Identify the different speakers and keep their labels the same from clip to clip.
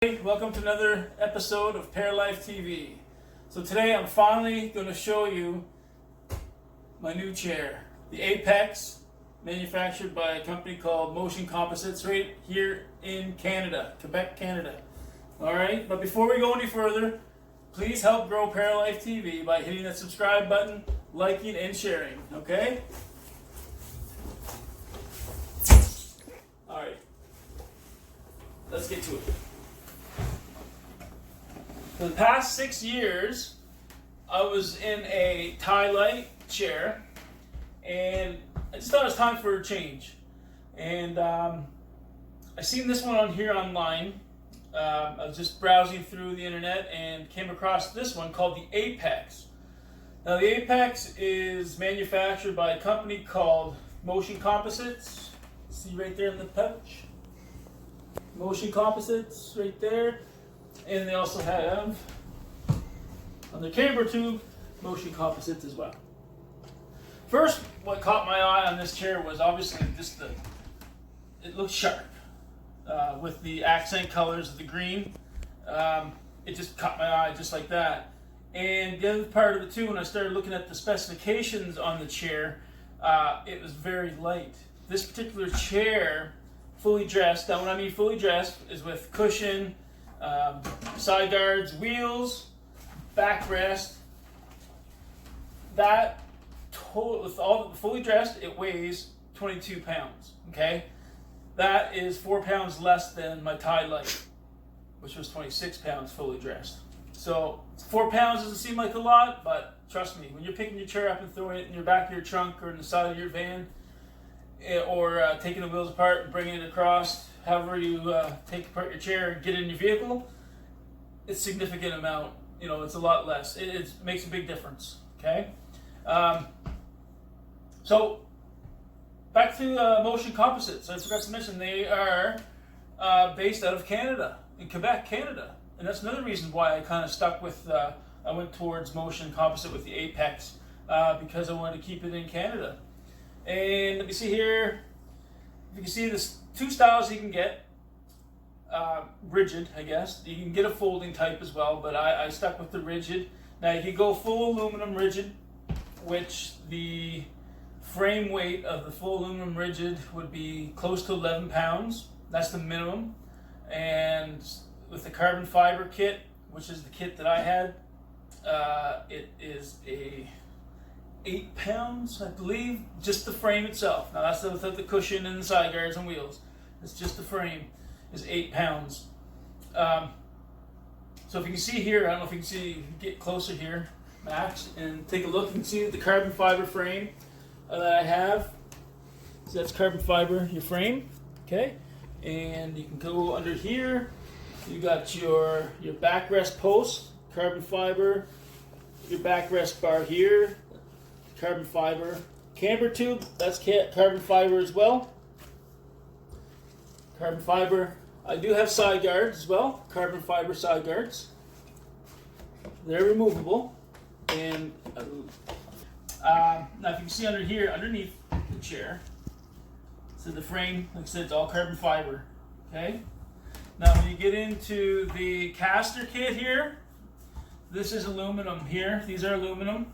Speaker 1: Hey, welcome to another episode of Paralife TV. So today I'm finally going to show you my new chair, the Apex, manufactured by a company called Motion Composites right here in Canada, Quebec, Canada. Alright, but before we go any further, please help grow Paralife TV by hitting that subscribe button, liking, and sharing, okay? Alright, let's get to it. For the past 6 years, I was in a Light chair, and I just thought it was time for a change. And I seen this one on here online. I was just browsing through the internet and came across this one called the Apex. Now the Apex is manufactured by a company called Motion Composites. See right there in the pouch? Motion Composites right there. And they also have, on the camber tube, Motion Composites as well. First, what caught my eye on this chair was obviously just it looked sharp. With the accent colors of the green. It just caught my eye just like that. And the other part of it too, when I started looking at the specifications on the chair, it was very light. This particular chair, fully dressed, now when I mean fully dressed, is with cushion, side guards, wheels, backrest. That total, with all fully dressed, it weighs 22 pounds. Okay, that is 4 pounds less than my Light, which was 26 pounds fully dressed. So 4 pounds doesn't seem like a lot, but trust me, when you're picking your chair up and throwing it in your back of your trunk or in the side of your van, or taking the wheels apart and bringing it across, however you take apart your chair and get it in your vehicle, it's a significant amount. You know, it's a lot less. It makes a big difference. Okay. So back to Motion Composites. I forgot to mention they are based out of Canada, in Quebec, Canada, and that's another reason why I kind of stuck with. I went towards Motion Composite with the Apex because I wanted to keep it in Canada. And let me see here. If you can see, there's two styles you can get. Rigid, I guess. You can get a folding type as well, but I stuck with the rigid. Now you can go full aluminum rigid, which the frame weight of the full aluminum rigid would be close to 11 pounds. That's the minimum. And with the carbon fiber kit, which is the kit that I had, it is a 8 pounds, I believe, just the frame itself. Now that's without the cushion and the side guards and wheels. It's just the frame is 8 pounds. So if you can see here, I don't know if you can see, get closer here, Max, and take a look. You can see the carbon fiber frame that I have. So that's carbon fiber, your frame, okay? And you can go under here. You got your backrest post, carbon fiber, your backrest bar here, carbon fiber. Camber tube, that's carbon fiber as well. Carbon fiber. I do have side guards as well, carbon fiber side guards. They're removable. And now if you can see under here, underneath the chair, so the frame, like I said, it's all carbon fiber. Okay? Now when you get into the caster kit here, this is aluminum here. These are aluminum.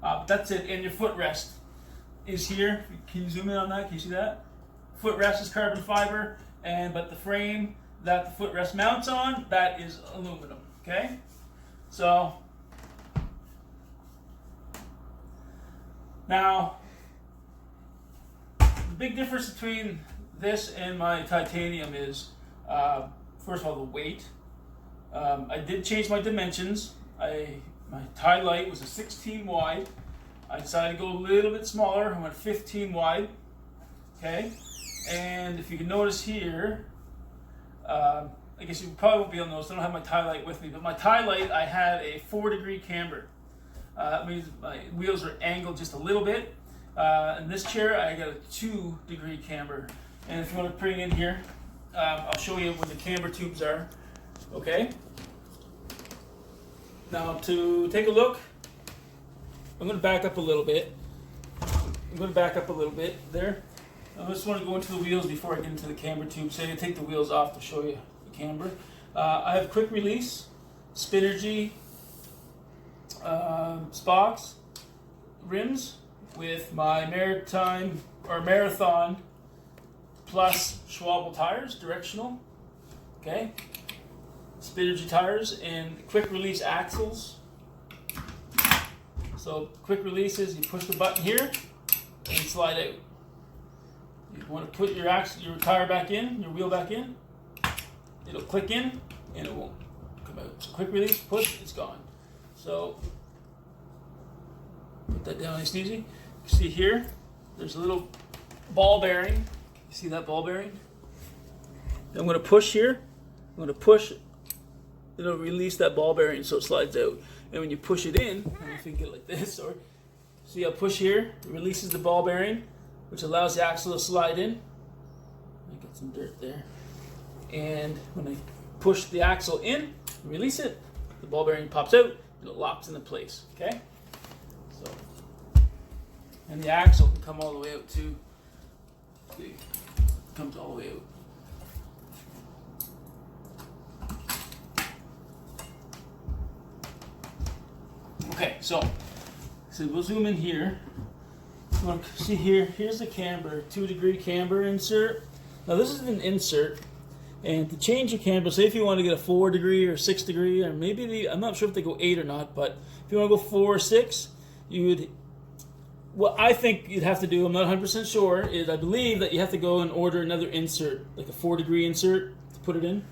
Speaker 1: But that's it. And your footrest is here. Can you zoom in on that? Can you see that? Footrest is carbon fiber, but the frame that the footrest mounts on, that is aluminum. Okay? So now the big difference between this and my titanium is, first of all, the weight. I did change my dimensions. My Light was a 16 wide. I decided to go a little bit smaller. I went 15 wide. Okay, and if you can notice here, I guess you probably won't be able to notice. I don't have my Light with me, but my Light, I had a 4-degree camber. That means my wheels are angled just a little bit. In this chair, I got a 2-degree camber. And if you want to bring it in here, I'll show you where the camber tubes are. Okay. Now to take a look, I'm going to back up a little bit. There. I just want to go into the wheels before I get into the camber tube. So I can take the wheels off to show you the camber. I have quick release, Spinergy spocks, rims with my Marathon plus Schwalbe tires, directional. Okay, Spinergy tires and quick release axles. So quick release is you push the button here and slide out. You want to put your tire back in, your wheel back in. It'll click in and it won't come out. So quick release, push, it's gone. So put that down nice and easy. You see here, there's a little ball bearing. You see that ball bearing? I'm going to push here. I'm going to push. It'll release that ball bearing so it slides out. And when you push it in, I don't know if you can get it like this, or see, I'll push here. It releases the ball bearing, which allows the axle to slide in. I got some dirt there. And when I push the axle in, release it, the ball bearing pops out, and it locks into place. Okay? So, and the axle can come all the way out too. See, it comes all the way out. Okay, so we'll zoom in here. Look, see here, here's the camber, 2-degree camber insert. Now this is an insert, and to change your camber, say if you want to get a 4-degree or 6-degree, or maybe I'm not sure if they go 8 or not, but if you want to go 4 or 6, you would, what I think you'd have to do, I'm not 100% sure, is I believe that you have to go and order another insert, like a 4-degree insert to put it in.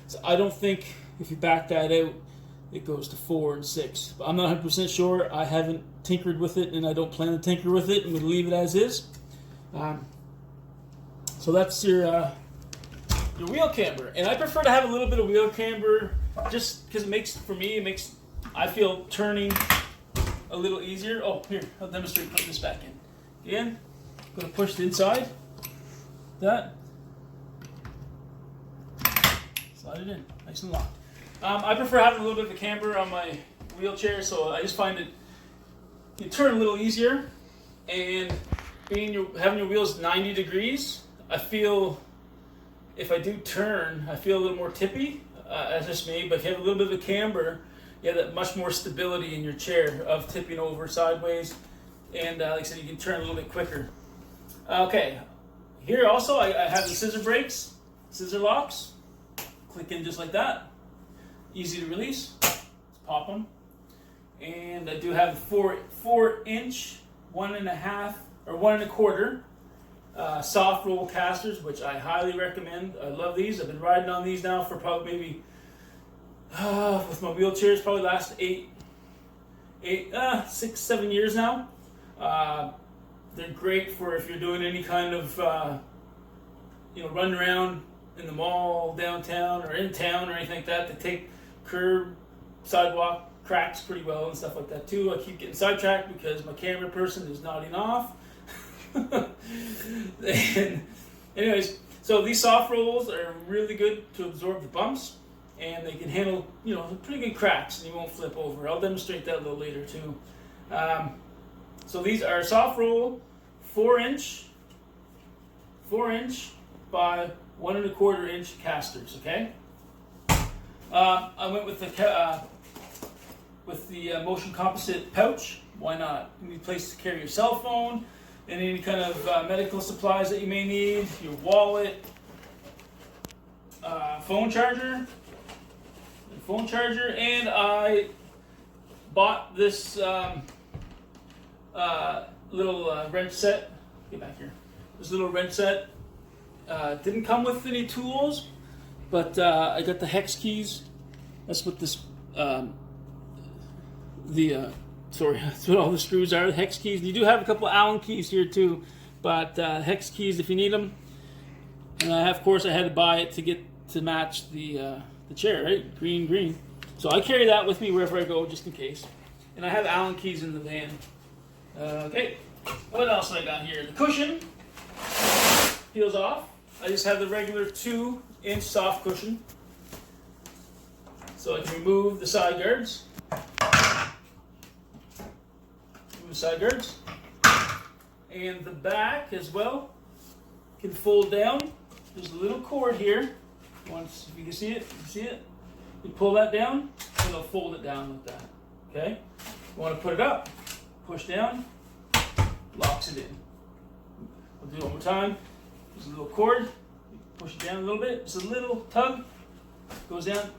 Speaker 1: So I don't think if you back that out, it goes to 4 and 6. But I'm not 100% sure. I haven't tinkered with it, and I don't plan to tinker with it. I'm going to leave it as is. So that's your wheel camber. And I prefer to have a little bit of wheel camber just because it makes, for me, I feel turning a little easier. Oh, here, I'll demonstrate putting this back in. Again, I'm going to push the inside. That. Slide it in, nice and locked. I prefer having a little bit of a camber on my wheelchair, so I just find it, you turn a little easier, and having your wheels 90 degrees, I feel, if I do turn, I feel a little more tippy, as just me, but if you have a little bit of a camber, you have that much more stability in your chair of tipping over sideways, and like I said, you can turn a little bit quicker. Okay, here also I have the scissor brakes, scissor locks, click in just like that. Easy to release. Let's pop them. And I do have 4-inch, 1.5 or 1 1/4 soft roll casters, which I highly recommend. I love these. I've been riding on these now for probably maybe with my wheelchairs probably last 6, 7 years now. They're great for if you're doing any kind of run around in the mall, downtown, or in town, or anything like that. They take curb, sidewalk, cracks pretty well and stuff like that too. I keep getting sidetracked because my camera person is nodding off. And anyways, so these soft rolls are really good to absorb the bumps, and they can handle pretty good cracks, and you won't flip over. I'll demonstrate that a little later too. So these are soft roll 4-inch by 1 1/4 inch casters. Okay. I went with the Motion Composite pouch. Why not? You need a place to carry your cell phone and any kind of medical supplies that you may need, your wallet, phone charger, and I bought this little wrench set. Get back here. This little wrench set didn't come with any tools, but I got the hex keys. That's what this that's what all the screws are, the hex keys. You do have a couple Allen keys here too, but hex keys if you need them. And of course I had to buy it to match the chair, right? Green. So I carry that with me wherever I go just in case. And I have Allen keys in the van. Okay, what else I got here? The cushion peels off. I just have the regular 2-inch soft cushion. So I can remove the side guards. And the back as well. can fold down. There's a little cord here. Once, if you can see it, you pull that down, and it'll fold it down like that. Okay? You want to put it up, push down, locks it in. We'll do it one more time. There's a little cord, you push it down a little bit, just a little tug, goes down,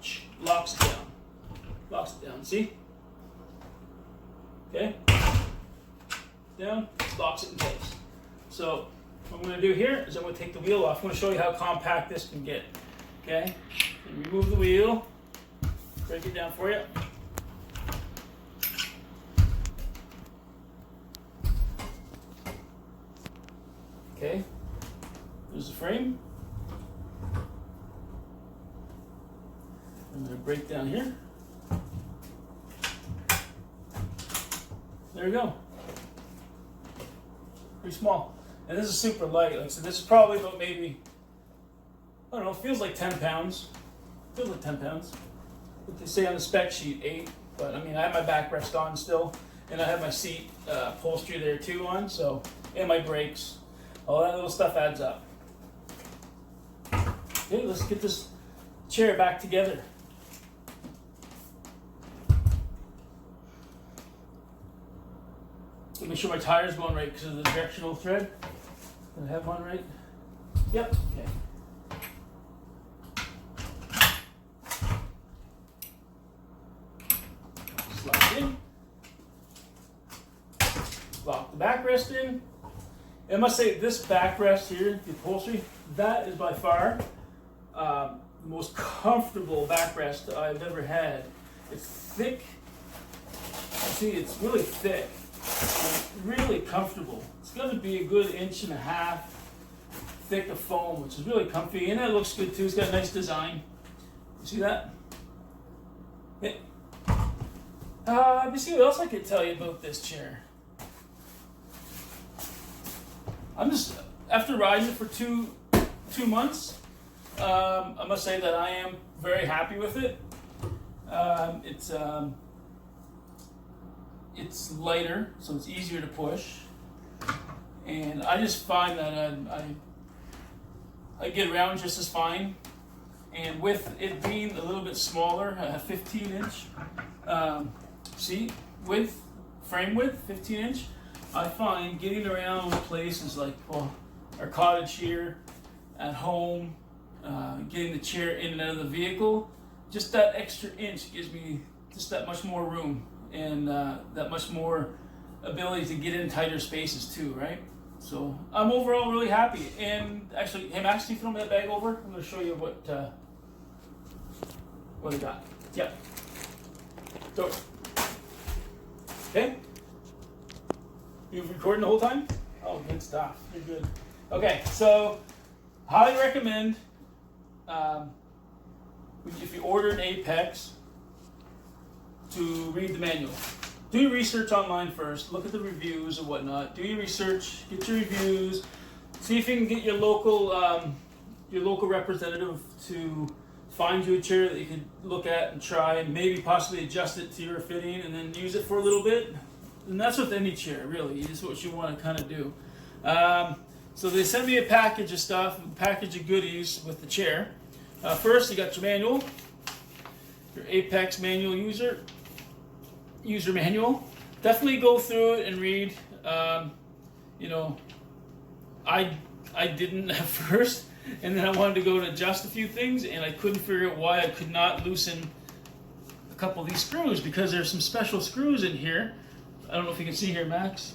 Speaker 1: locks it down. Locks it down, see? Okay? Down, locks it in place. So, what I'm going to do here is I'm going to take the wheel off. I'm going to show you how compact this can get. Okay? And remove the wheel, break it down for you. Okay, there's the frame. I'm going to break down here. There we go. Pretty small. And this is super light. Like I said, this is probably about maybe, I don't know, it feels like 10 pounds. Feels like 10 pounds. What they say on the spec sheet, 8. But I mean, I have my backrest on still. And I have my seat upholstery there too on. So, and my brakes. All that little stuff adds up. Okay, let's get this chair back together. Make sure my tire's going right because of the directional thread. Do I have one right? Yep. Okay. Slide in. Lock the backrest in. I must say, this backrest here, the upholstery, that is by far the most comfortable backrest I've ever had. It's thick. See, it's really thick. It's really comfortable. It's going to be a good 1.5 inches thick of foam, which is really comfy, and it looks good too. It's got a nice design. You see that? Yeah. Let me see what else I could tell you about this chair. I'm just, after riding it for two months, I must say that I am very happy with it. It's lighter, so it's easier to push, and I just find that I get around just as fine. And with it being a little bit smaller, a 15-inch seat width, frame width, 15-inch. I find getting around places like, well, our cottage here, at home, getting the chair in and out of the vehicle, just that extra inch gives me just that much more room and that much more ability to get in tighter spaces too, right? So I'm overall really happy. And actually, hey Max, can you throw me that bag over? I'm going to show you what I got. Yeah. Go. Okay. You recording the whole time? Oh, good stuff. You're good. Okay, so highly recommend if you order an Apex to read the manual. Do your research online first. Look at the reviews and whatnot. Do your research. Get your reviews. See if you can get your local representative to find you a chair that you can look at and try, and maybe possibly adjust it to your fitting, and then use it for a little bit. And that's with any chair, really. It's what you want to kind of do. So they sent me a package of stuff, a package of goodies with the chair. First, you got your manual, your Apex manual user manual. Definitely go through it and read. I didn't at first, and then I wanted to go and adjust a few things, and I couldn't figure out why I could not loosen a couple of these screws, because there's some special screws in here. I don't know if you can see here, Max.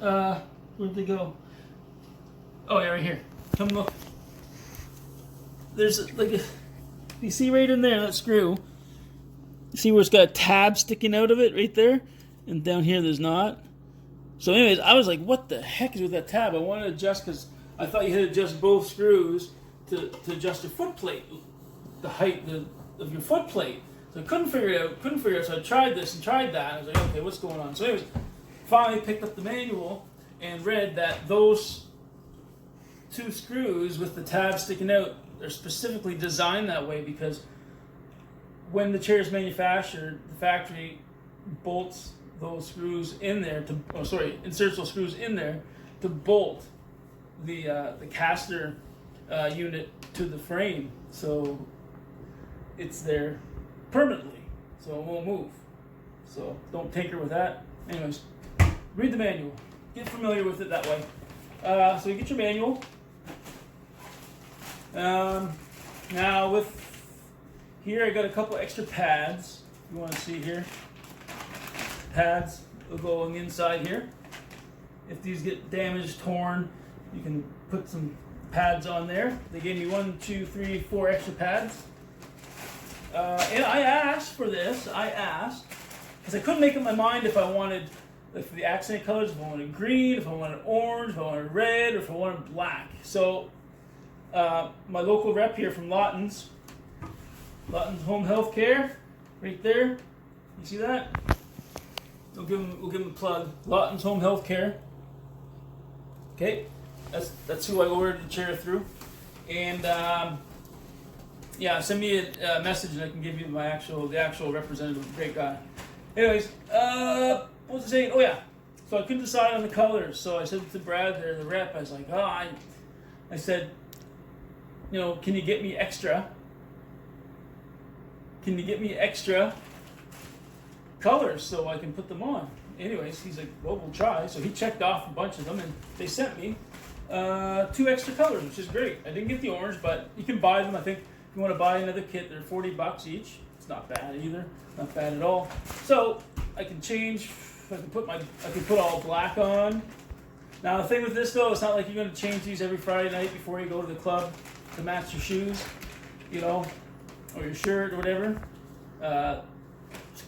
Speaker 1: Where'd they go? Oh, yeah, right here. Come look. There's you see right in there, that screw. You see where it's got a tab sticking out of it right there? And down here there's not. So anyways, I was like, what the heck is with that tab? I wanted to adjust because I thought you had to adjust both screws to adjust your foot plate, the height of your foot plate. So I couldn't figure it out. So I tried this and tried that. I was like, okay, what's going on? So anyways, finally picked up the manual and read that those two screws with the tab sticking out, they're specifically designed that way because when the chair is manufactured, the factory bolts those screws in there inserts those screws in there to bolt the caster unit to the frame, so it's there permanently, so it won't move. So don't tinker with that. Anyways, read the manual. Get familiar with it that way. So you get your manual. Now with here, I got a couple extra pads. You want to see here? Pads will go on the inside here. If these get damaged, torn, you can put some pads on there. They gave me 1, 2, 3, 4 extra pads. And I asked for this. I asked because I couldn't make up my mind if I wanted the accent colors, if I wanted green, if I wanted orange, if I wanted red, or if I wanted black. So my local rep here from Lawton's Home Health Care, right there. You see that? We'll give him a plug. Lawton's Home Health Care. Okay, that's who I ordered the chair through, and yeah, send me a message and I can give you the actual representative. Great guy. Anyways, what was I saying? Oh yeah, so I couldn't decide on the colors. So I said to Brad there, the rep, I was like, I said, can you get me extra? Can you get me extra colors so I can put them on? Anyways, he's like, well, we'll try. So he checked off a bunch of them, and they sent me 2 extra colors, which is great. I didn't get the orange, but you can buy them. I think if you want to buy another kit, they're $40 each. It's not bad either. Not bad at all. So I can change. I can put all black on. Now the thing with this though, it's not like you're going to change these every Friday night before you go to the club to match your shoes, or your shirt or whatever. It's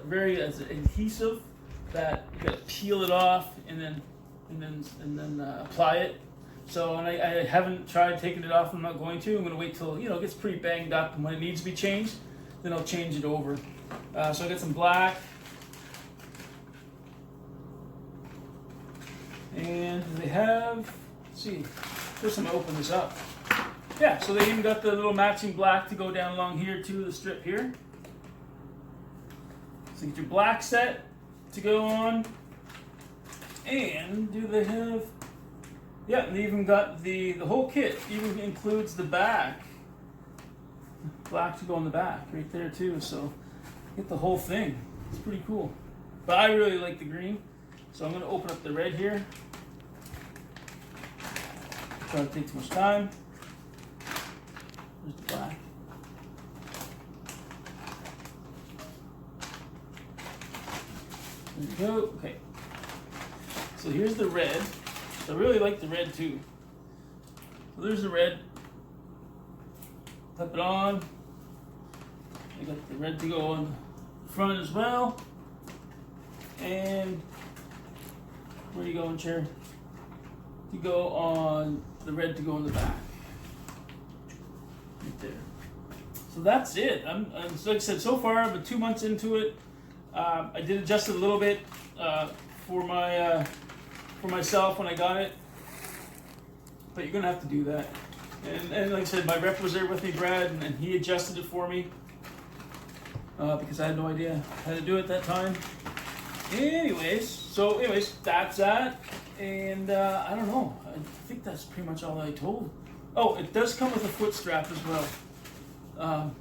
Speaker 1: very adhesive that you got to peel it off and then apply it. So, and I haven't tried taking it off. I'm not going to. I'm going to wait till it gets pretty banged up, and when it needs to be changed, then I'll change it over. So I got some black, and they have. Let's see. First, I'm gonna open this up. Yeah. So they even got the little matching black to go down along here too, the strip here. So you get your black set to go on, and do they have? Yeah, and they even got the whole kit. Even includes the back, black to go on the back right there too. So get the whole thing. It's pretty cool. But I really like the green, so I'm gonna open up the red here. Try not to take too much time. There's the black. There we go. Okay. So here's the red. I really like the red too. So there's the red. Flip it on. I got the red to go on the front as well. And where are you going, chair? To go on the red to go on the back. Right there. So that's it. So like I said, so far I'm 2 months into it. I did adjust it a little bit for myself when I got it, but you're gonna have to do that. And like I said, my rep was there with me, Brad, and he adjusted it for me because I had no idea how to do it that time. Anyways, that's that. And I don't know. I think that's pretty much all I told. Oh, it does come with a foot strap as well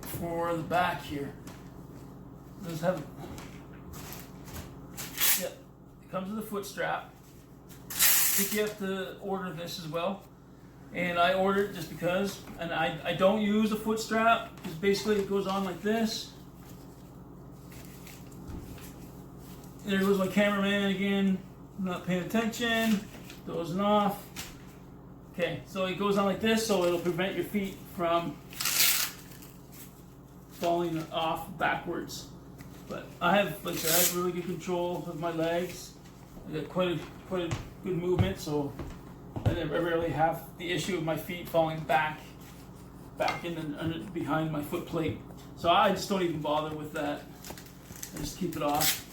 Speaker 1: for the back here. It does have. Yeah, it comes with a foot strap. I think you have to order this as well. And I ordered it just because. And I don't use a foot strap because basically it goes on like this. There goes my cameraman again. I'm not paying attention. Dozing off. Okay, so it goes on like this, so it'll prevent your feet from falling off backwards. But I have really good control of my legs. I got quite a good movement, so I rarely have the issue of my feet falling back in behind my foot plate. So I just don't even bother with that. I just keep it off.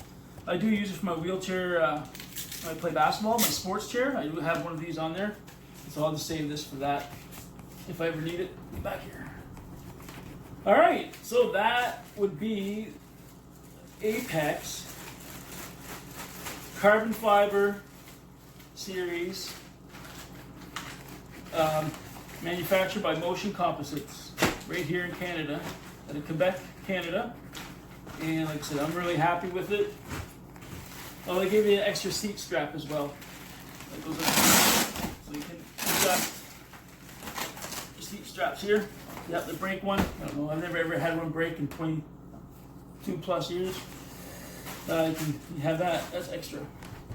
Speaker 1: I do use it for my wheelchair when I play basketball, my sports chair. I do have one of these on there. So I'll just save this for that if I ever need it. Back here. All right, so that would be Apex carbon fiber series, manufactured by Motion Composites, right here in Canada, out of Quebec, Canada. And like I said, I'm really happy with it. Oh, they gave me an extra seat strap as well. That goes up. So you can adjust your seat straps here. You have the brake one. I don't know, I've never ever had one break in 22 plus years. You have that, that's extra.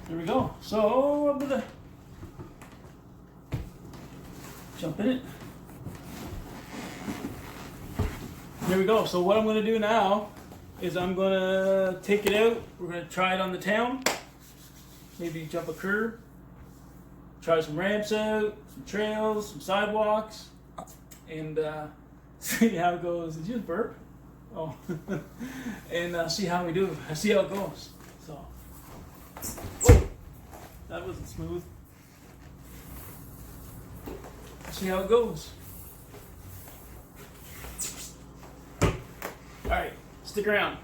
Speaker 1: There we go. So I'm gonna jump in it. There we go. So what I'm gonna do now is I'm gonna take it out. We're gonna try it on the town. Maybe jump a curb. Try some ramps out, some trails, some sidewalks, and see how it goes. Did you just burp? Oh, and see how we do. See how it goes. So, whoa, that wasn't smooth. See how it goes. All right, stick around.